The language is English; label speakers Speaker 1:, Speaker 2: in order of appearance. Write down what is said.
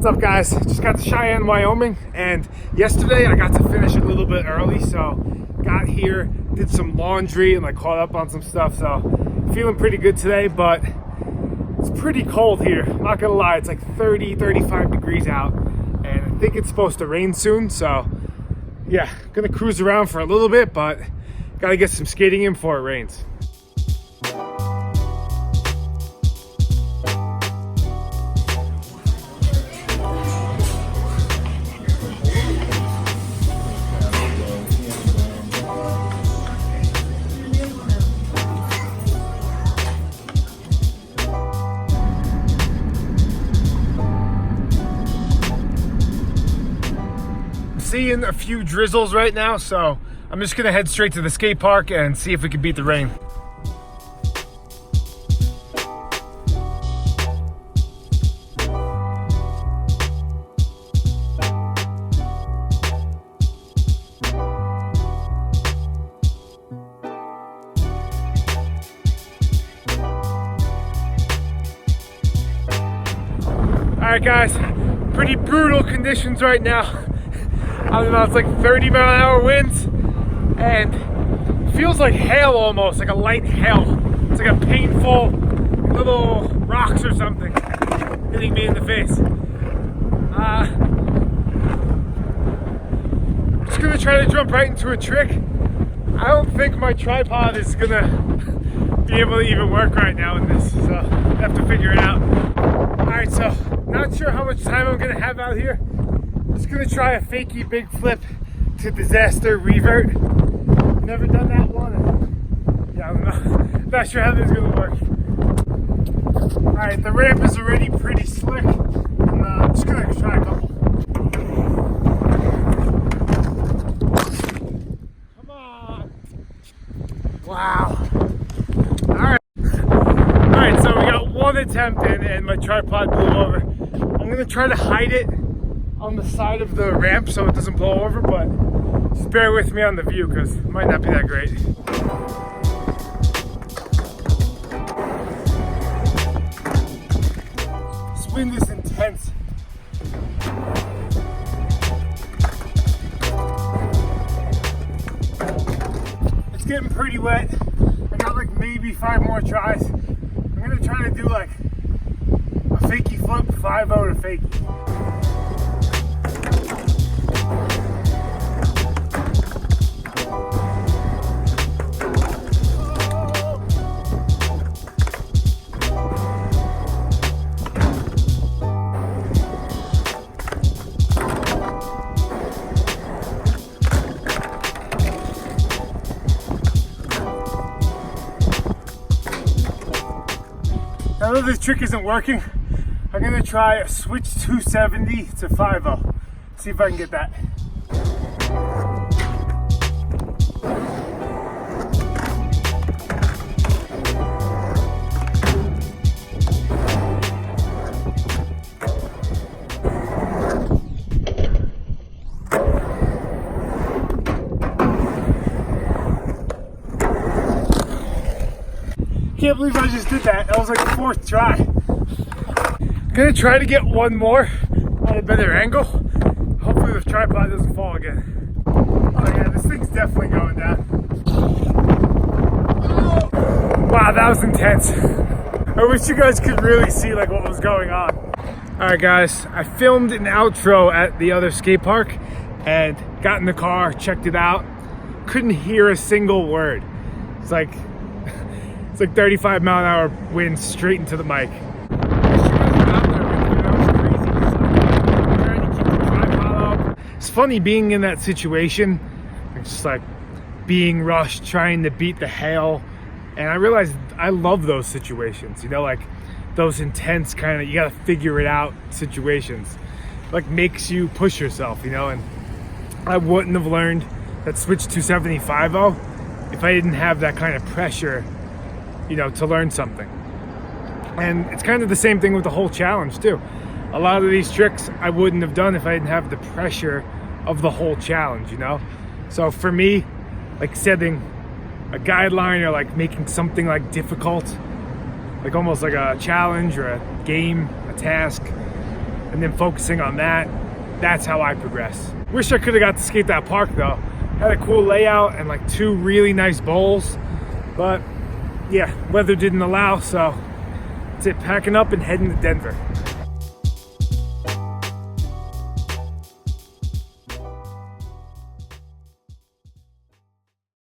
Speaker 1: What's up, guys? Just got to Cheyenne, Wyoming, and yesterday I got to finish a little bit early, so got here, did some laundry, and like caught up on some stuff, so feeling pretty good today, but it's pretty cold here. I'm not gonna lie, it's like 30-35 degrees out, and I think it's supposed to rain soon, so yeah, gonna cruise around for a little bit, but gotta get some skating in before it rains. Seeing a few drizzles right now, so I'm just gonna head straight to the skate park and see if we can beat the rain. All right, guys, pretty brutal conditions right now. I don't know, it's like 30-mile-an-hour winds, and it feels like hail almost, like a light hail. It's like a painful little rocks or something hitting me in the face. I'm just gonna try to jump right into a trick. I don't think my tripod is gonna be able to even work right now in this, so I have to figure it out. All right, so not sure how much time I'm gonna have out here. Just gonna try a fakey big flip to disaster revert. Never done that one. Yeah, I don't know. Not sure how this is gonna work. All right, the ramp is already pretty slick. I'm just gonna try a couple. Come on. Wow. All right, so we got one attempt in and my tripod blew over. I'm gonna try to hide it on the side of the ramp so it doesn't blow over, but just bear with me on the view because it might not be that great. This wind is intense. It's getting pretty wet. I got like maybe 5 more tries. I'm gonna try to do like a fakey flip, 5-0 to fakey. Now that this trick isn't working, I'm gonna try a switch 270 to 5-0. See if I can get that. Can't believe I just did that. That was like the 4th try. I'm gonna try to get one more at a better angle. Hopefully the tripod doesn't fall again. Oh yeah, this thing's definitely going down. Oh. Wow, that was intense. I wish you guys could really see like what was going on. All right, guys, I filmed an outro at the other skate park and got in the car, checked it out. Couldn't hear a single word. It's like 35-mile-an-hour wind straight into the mic. It's funny being in that situation. It's just like being rushed, trying to beat the hail. And I realized I love those situations, you know, like those intense kind of, you gotta figure it out situations. Like makes you push yourself, you know, and I wouldn't have learned that switch 270 5-0 if I didn't have that kind of pressure, you know, to learn something. And it's kind of the same thing with the whole challenge too. A lot of these tricks I wouldn't have done if I didn't have the pressure of the whole challenge, you know? So for me, like setting a guideline or like making something like difficult, like almost like a challenge or a game, a task, and then focusing on that. That's how I progress. Wish I could have got to skate that park though. Had a cool layout and like 2 really nice bowls, but yeah, weather didn't allow, so that's it, packing up and heading to Denver.